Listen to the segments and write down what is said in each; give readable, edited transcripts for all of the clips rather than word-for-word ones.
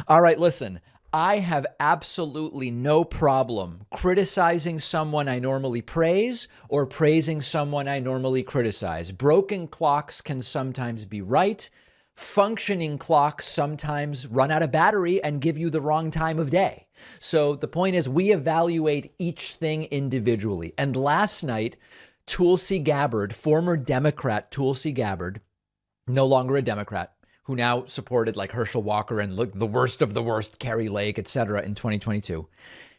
All right, listen. I have absolutely no problem criticizing someone I normally praise or praising someone I normally criticize. Broken clocks can sometimes be right. Functioning clocks sometimes run out of battery and give you the wrong time of day. So the point is we evaluate each thing individually. And last night, Tulsi Gabbard, former Democrat Tulsi Gabbard, no longer a Democrat, who now supported like Herschel Walker and look the worst of the worst, Carrie Lake, et cetera, in 2022.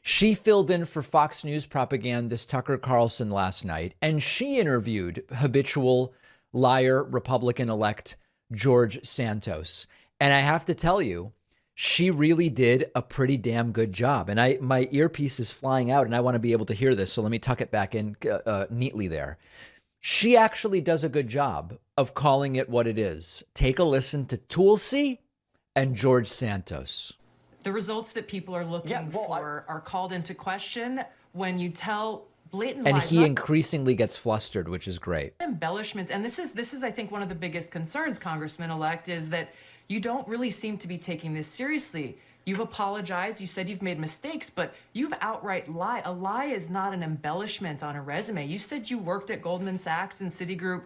She filled in for Fox News propagandist Tucker Carlson last night, and she interviewed habitual liar Republican-elect George Santos. And I have to tell you, she really did a pretty damn good job. And my earpiece is flying out, and I want to be able to hear this, so let me tuck it back in neatly there. She actually does a good job of calling it what it is. Take a listen to Tulsi and George Santos. The results that people are looking for are called into question when you tell blatant lies. And he increasingly gets flustered, which is great. Embellishments. And this is, I think, one of the biggest concerns, Congressman-elect, is that you don't really seem to be taking this seriously. You've apologized. You said you've made mistakes, but you've outright lied. A lie is not an embellishment on a resume. You said you worked at Goldman Sachs and Citigroup,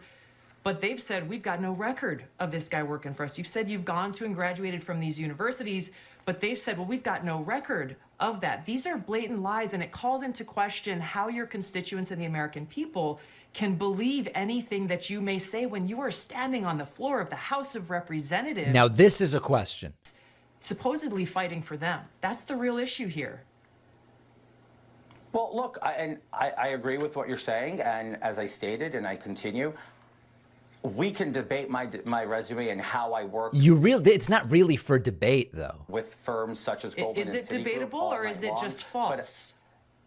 but they've said, we've got no record of this guy working for us. You've said you've gone to and graduated from these universities, but they've said, well, we've got no record of that. These are blatant lies, and it calls into question how your constituents and the American people can believe anything that you may say when you are standing on the floor of the House of Representatives. Now, this is a question. Supposedly fighting for them. That's the real issue here. Well, look, I agree with what you're saying, and as I stated, and I continue, we can debate my resume and how I work. It's not really for debate, though. With firms such as Goldman and Citigroup. Is it debatable, or is it just false?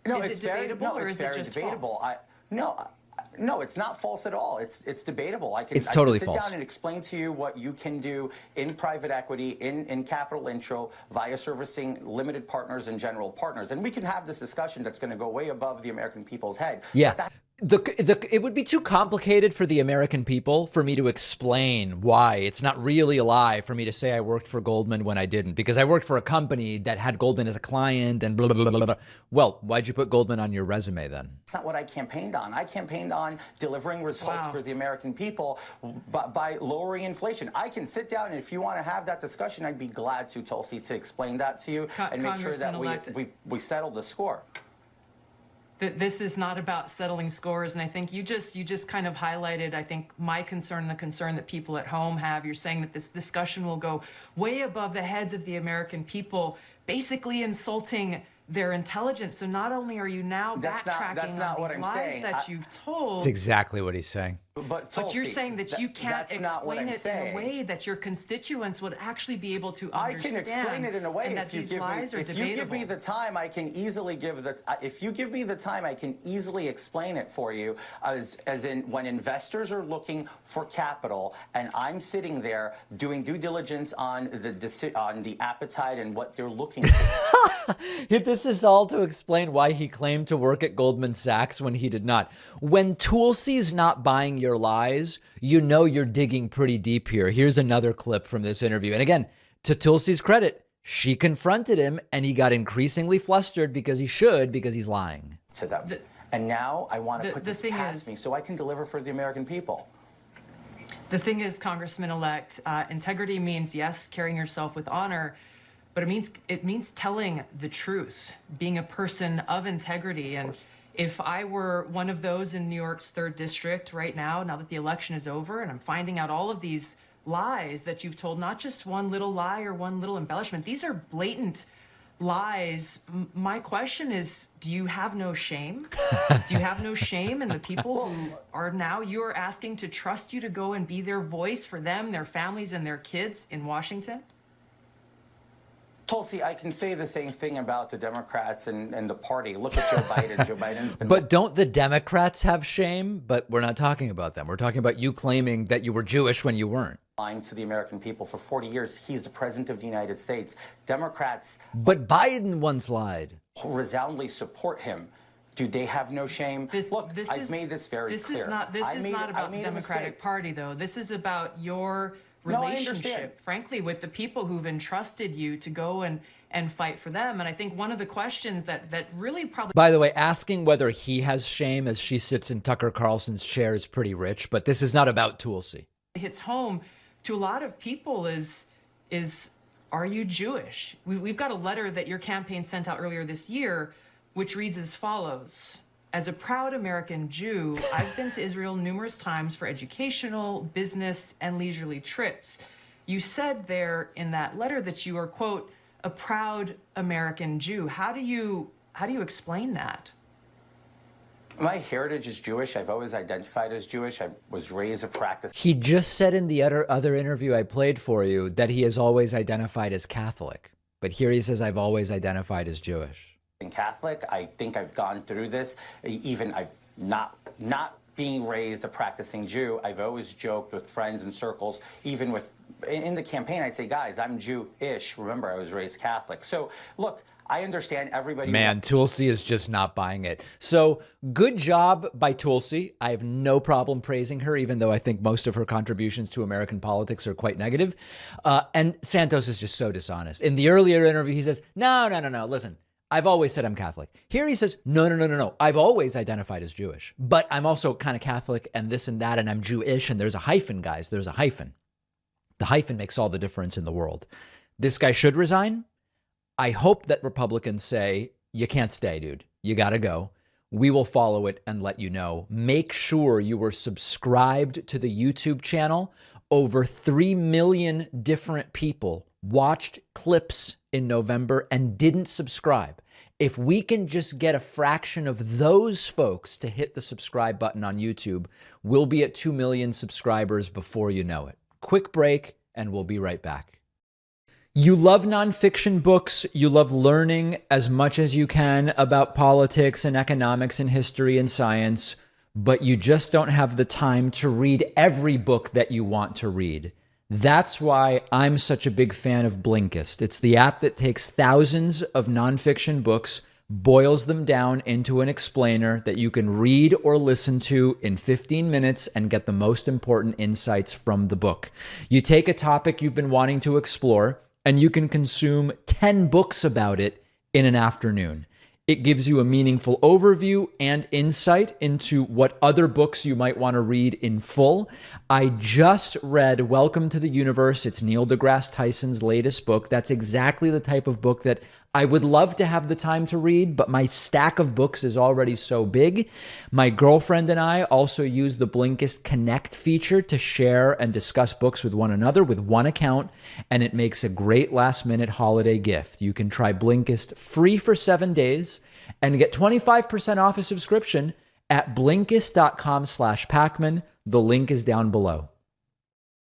No, is it debatable, or is it just debatable. False? No, it's not false at all. It's debatable. It's totally sit false. down and explain to you what you can do in private equity, in capital intro, via servicing limited partners and general partners. And we can have this discussion that's going to go way above the American people's head. Yeah. It would be too complicated for the American people for me to explain why it's not really a lie for me to say I worked for Goldman when I didn't, because I worked for a company that had Goldman as a client and blah, blah, blah, blah, blah. Well, why'd you put Goldman on your resume then? That's not what I campaigned on. I campaigned on delivering results for the American people by lowering inflation. I can sit down, and if you want to have that discussion, I'd be glad to, Tulsi, to explain that to you and make sure that we settle the score. This is not about settling scores, and I think you just kind of highlighted, I think, my concern and the concern that people at home have. You're saying that this discussion will go way above the heads of the American people, basically insulting their intelligence. So not only are you now backtracking on these lies that you've told. That's exactly what he's saying. But you're saying that you can't explain it in a way that your constituents would actually be able to understand. I can explain it in a way and that these lies are debatable. If you give me the time, I can easily if you give me the time, I can easily explain it for you. As in, when investors are looking for capital, and I'm sitting there doing due diligence on the appetite and what they're looking for. This is all to explain why he claimed to work at Goldman Sachs when he did not. When Tulsi's not buying your lies, you know you're digging pretty deep here. Here's another clip from this interview. And again, to Tulsi's credit, she confronted him and he got increasingly flustered because he's lying. To them. And now I want to put this past me so I can deliver for the American people. The thing is, Congressman-elect, integrity means, yes, carrying yourself with honor, but it means telling the truth, being a person of integrity. And if I were one of those in New York's 3rd District right now that the election is over, and I'm finding out all of these lies that you've told, not just one little lie or one little embellishment, these are blatant lies. My question is, do you have no shame? Do you have no shame in the people who are now you are asking to trust you to go and be their voice for them, their families, and their kids in Washington? Tulsi, I can say the same thing about the Democrats and the party. Look at Joe Biden. Joe Biden's been... But don't the Democrats have shame? But we're not talking about them. We're talking about you claiming that you were Jewish when you weren't. Lying to the American people for 40 years. He's the president of the United States. Democrats... But Biden once lied. ...resoundingly support him. Do they have no shame? I've made this very clear. This is not about the Democratic Party, though. This is about your No, I relationship, understand. frankly, with the people who've entrusted you to go and fight for them. And I think one of the questions that really probably... By the way, asking whether he has shame as she sits in Tucker Carlson's chair is pretty rich, but this is not about Tulsi. hits home to a lot of people is are you Jewish? We've got a letter that your campaign sent out earlier this year, which reads as follows. As a proud American Jew, I've been to Israel numerous times for educational, business, and leisurely trips. You said there in that letter that you are, quote, a proud American Jew. How do you explain that? My heritage is Jewish. I've always identified as Jewish. I was raised a practice. He just said in the other interview I played for you that he has always identified as Catholic. But here he says, I've always identified as Jewish. Catholic. I think I've gone through this. Even I've not being raised a practicing Jew. I've always joked with friends and circles, even with in the campaign, I'd say, guys, I'm Jewish. Remember, I was raised Catholic. So look, I understand everybody. Man, Tulsi is just not buying it. So good job by Tulsi. I have no problem praising her, even though I think most of her contributions to American politics are quite negative. And Santos is just so dishonest. In the earlier interview, he says, no, listen. I've always said I'm Catholic. Here he says, no. I've always identified as Jewish, but I'm also kind of Catholic and this and that, and I'm Jewish. And there's a hyphen, guys. There's a hyphen. The hyphen makes all the difference in the world. This guy should resign. I hope that Republicans say, you can't stay, dude. You got to go. We will follow it and let you know. Make sure you were subscribed to the YouTube channel. Over 3 million different people watched clips in November and didn't subscribe. If we can just get a fraction of those folks to hit the subscribe button on YouTube, we'll be at 2 million subscribers before you know it. Quick break, and we'll be right back. You love nonfiction books. You love learning as much as you can about politics and economics and history and science, but you just don't have the time to read every book that you want to read. That's why I'm such a big fan of Blinkist. It's the app that takes thousands of nonfiction books, boils them down into an explainer that you can read or listen to in 15 minutes and get the most important insights from the book. You take a topic you've been wanting to explore, and you can consume 10 books about it in an afternoon. It gives you a meaningful overview and insight into what other books you might want to read in full. I just read Welcome to the Universe. It's Neil deGrasse Tyson's latest book. That's exactly the type of book that I would love to have the time to read, but my stack of books is already so big. My girlfriend and I also use the Blinkist Connect feature to share and discuss books with one another with one account, and it makes a great last-minute holiday gift. You can try Blinkist free for 7 days and get 25% off a subscription at Blinkist.com/Pacman. The link is down below.